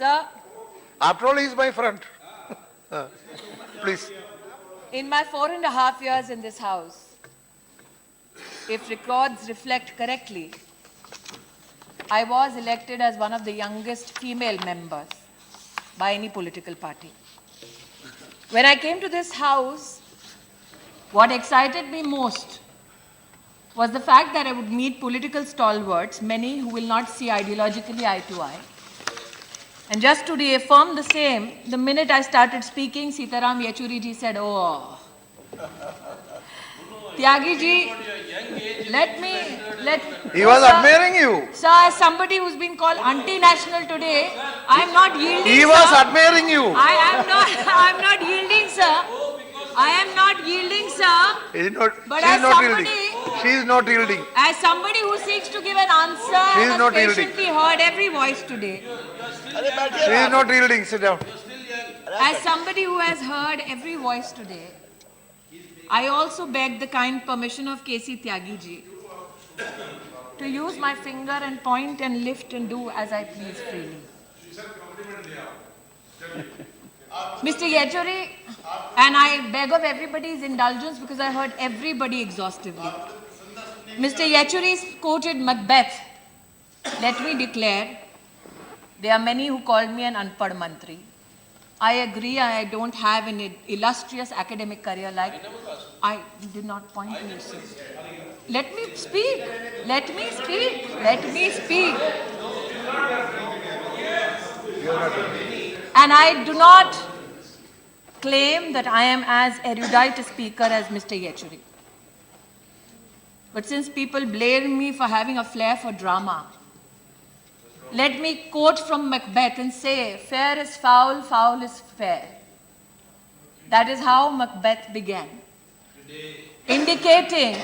Sir, After all, he is my friend. Please. in my 4.5 years in this House, if records reflect correctly, I was elected as one of the youngest female members by any political party. When I came to this House, what excited me most was the fact that I would meet political stalwarts, many who will not see ideologically eye to eye. And just to reaffirm the same, the minute I started speaking, Sitaram Yechuri ji said, "Oh, Tyagi ji, He was admiring you. Sir, as somebody who's been called anti-national today, I am not yielding, He sir. was admiring you. I'm not yielding, sir. I am not yielding, sir. But She is as not somebody, yielding. She is not yielding. as somebody who seeks to give an answer, She is has not yielding. patiently heard every voice today. She is not yielding. Sit down. As somebody who has heard every voice today, I also beg the kind permission of K.C. Tyagi ji to use my finger and point and lift and do as I please freely. Mr. Yechuri, and I beg of everybody's indulgence because I heard everybody exhaustively. Mr. Yechuri quoted Macbeth. Let me declare, there are many who called me an unpad mantri. I agree, I don't have an illustrious academic career like... I did not point to you, sir. Let me speak. Let me speak. Let me speak. And I do not claim that I am as erudite a speaker as Mr. Yechuri. But since people blame me for having a flair for drama, let me quote from Macbeth and say, fair is foul, foul is fair. That is how Macbeth began. Indicating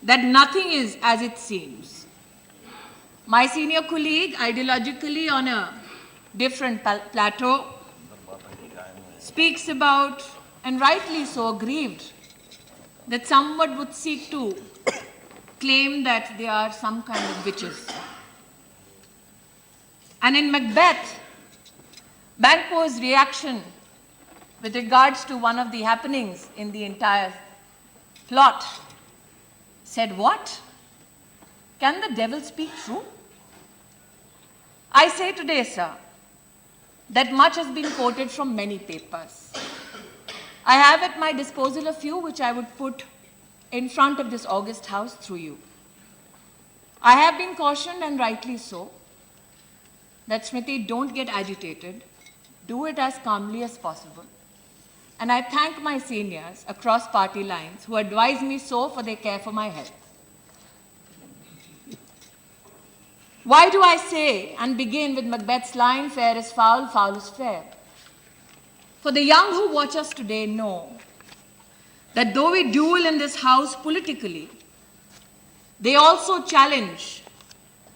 that nothing is as it seems. My senior colleague, ideologically on a different plateau, speaks about, and rightly so, aggrieved, that someone would seek to claim that they are some kind of witches. And in Macbeth, Banquo's reaction with regards to one of the happenings in the entire plot said, what? Can the devil speak true? I say today, sir, that much has been quoted from many papers. I have at my disposal a few which I would put in front of this august House through you. I have been cautioned, and rightly so, that Smriti, don't get agitated. Do it as calmly as possible. And I thank my seniors across party lines who advise me so for their care for my health. Why do I say and begin with Macbeth's line, fair is foul, foul is fair? For the young who watch us today know that though we duel in this House politically, they also challenge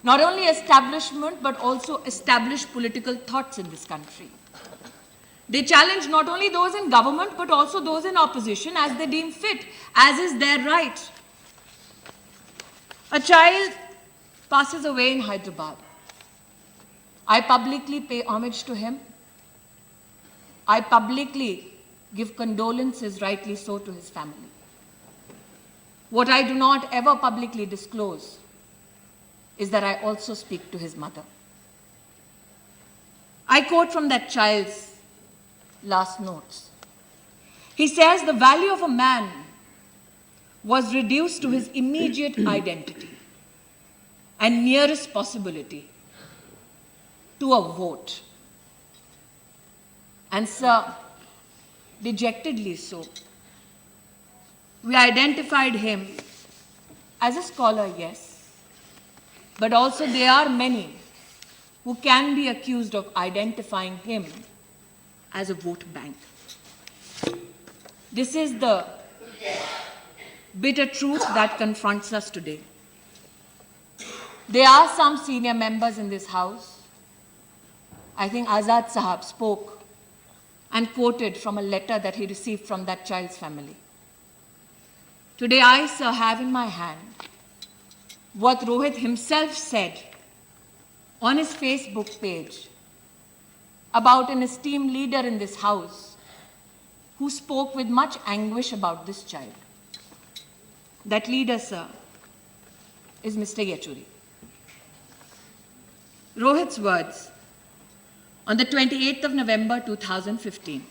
not only establishment but also established political thoughts in this country. They challenge not only those in government but also those in opposition as they deem fit, as is their right. A child passes away in Hyderabad. I publicly pay homage to him. I publicly give condolences, rightly so, to his family. What I do not ever publicly disclose is that I also speak to his mother. I quote from that child's last notes. He says, the value of a man was reduced to his immediate identity and nearest possibility to a vote. And sir, dejectedly so, we identified him as a scholar, yes, but also there are many who can be accused of identifying him as a vote bank. This is the bitter truth that confronts us today. There are some senior members in this House. I think Azad Sahab spoke and quoted from a letter that he received from that child's family. Today I, sir, have in my hand what Rohit himself said on his Facebook page about an esteemed leader in this house who spoke with much anguish about this child. That leader, sir, is Mr. Yechuri. Rohit's words on the 28th of November 2015.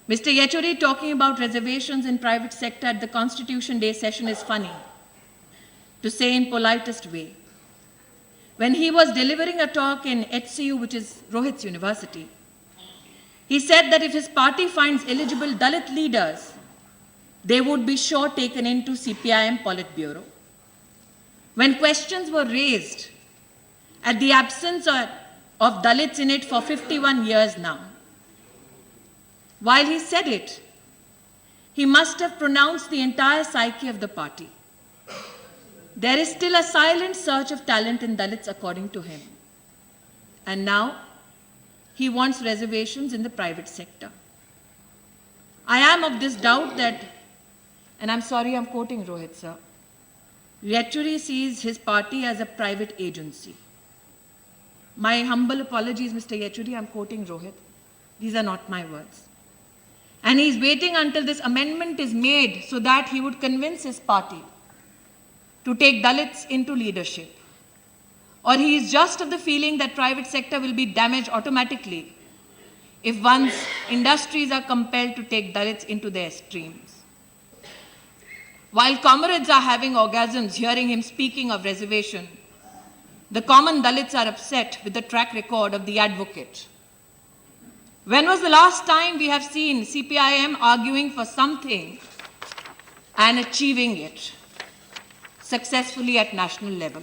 Mr. Yechuri talking about reservations in private sector at the Constitution Day session is funny, to say in politest way. When he was delivering a talk in HCU, which is Rohit's university, he said that if his party finds eligible Dalit leaders, they would be sure taken into CPIM Politburo. When questions were raised at the absence of Dalits in it for 51 years now, while he said it, he must have pronounced the entire psyche of the party. There is still a silent search of talent in Dalits, according to him. And now, he wants reservations in the private sector. I am of this doubt that, and I'm sorry I'm quoting Rohit, sir, Yechuri sees his party as a private agency. My humble apologies, Mr. Yechuri, I'm quoting Rohit. These are not my words. And he's waiting until this amendment is made so that he would convince his party to take Dalits into leadership. Or he is just of the feeling that private sector will be damaged automatically if one's industries are compelled to take Dalits into their streams. While comrades are having orgasms hearing him speaking of reservation, the common Dalits are upset with the track record of the advocate. When was the last time we have seen CPIM arguing for something and achieving it successfully at national level?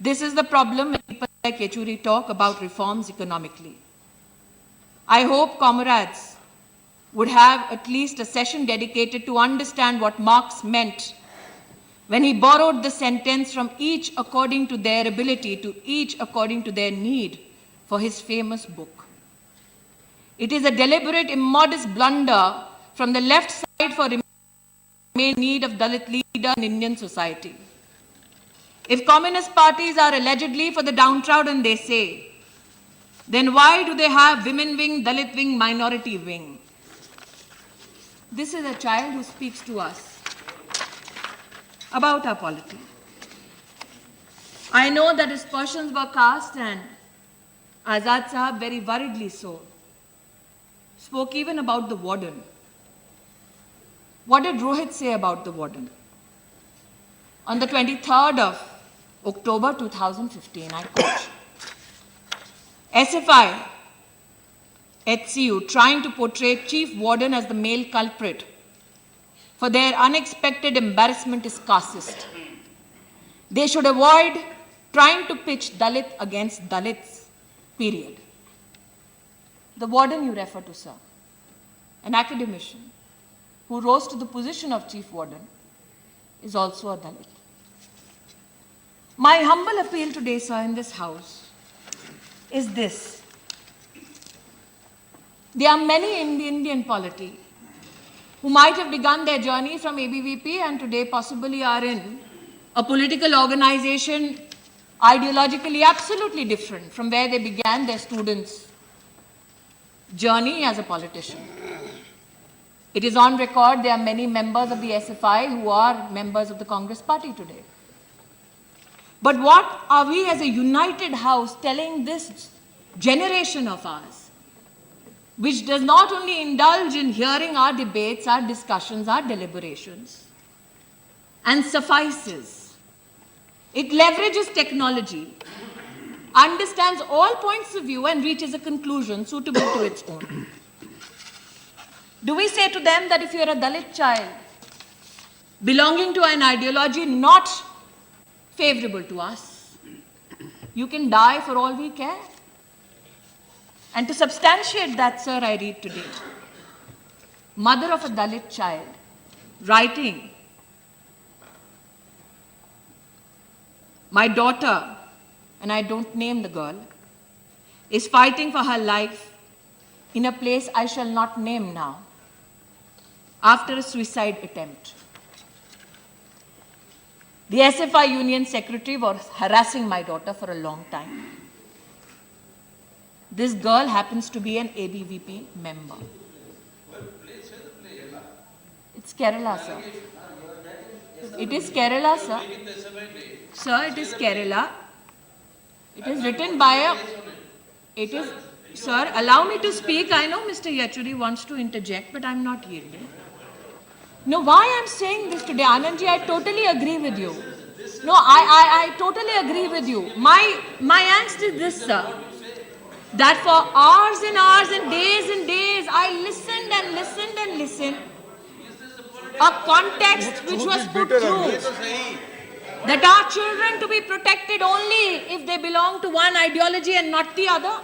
This is the problem when people like Yechuri talk about reforms economically. I hope comrades would have at least a session dedicated to understand what Marx meant when he borrowed the sentence from each according to their ability to each according to their need for his famous book. It is a deliberate, immodest blunder from the left side for remaining need of Dalit leader in Indian society. If communist parties are allegedly for the downtrodden, they say, then why do they have women wing, Dalit wing, minority wing? This is a child who speaks to us about our polity. I know that aspersions were cast, and Azad Sahab, very worriedly so, spoke even about the warden. What did Rohit say about the warden? On the 23rd of October 2015, I quote, SFI, HCU, trying to portray Chief Warden as the male culprit for their unexpected embarrassment is casteist. They should avoid trying to pitch Dalit against Dalits, period. The warden you refer to, sir, an academician who rose to the position of Chief Warden, is also a Dalit. My humble appeal today, sir, in this house is this. There are many in the Indian polity who might have begun their journey from ABVP and today possibly are in a political organization ideologically absolutely different from where they began their students' journey as a politician. It is on record there are many members of the SFI who are members of the Congress party today. But what are we as a united house telling this generation of ours, which does not only indulge in hearing our debates, our discussions, our deliberations, and suffices? It leverages technology, understands all points of view, and reaches a conclusion suitable to its own. Do we say to them that if you are a Dalit child belonging to an ideology not favorable to us, you can die for all we care? And to substantiate that, sir, I read today, mother of a Dalit child writing, my daughter, and I don't name the girl, is fighting for her life in a place I shall not name now, after a suicide attempt. The SFI Union Secretary was harassing my daughter for a long time. This girl happens to be an ABVP member. It's Kerala, sir. It is Kerala, sir. Sir, it is Kerala. It is written by a... It is... Sir, allow me to speak. I know Mr. Yachuri wants to interject, but I'm not yielding. No, why I'm saying this today, Anandji, I totally agree with you. No, I totally agree with you. My angst is this, sir. That for hours and hours and days, I listened and listened and listened. A context which was put through. That our children to be protected only if they belong to one ideology and not the other.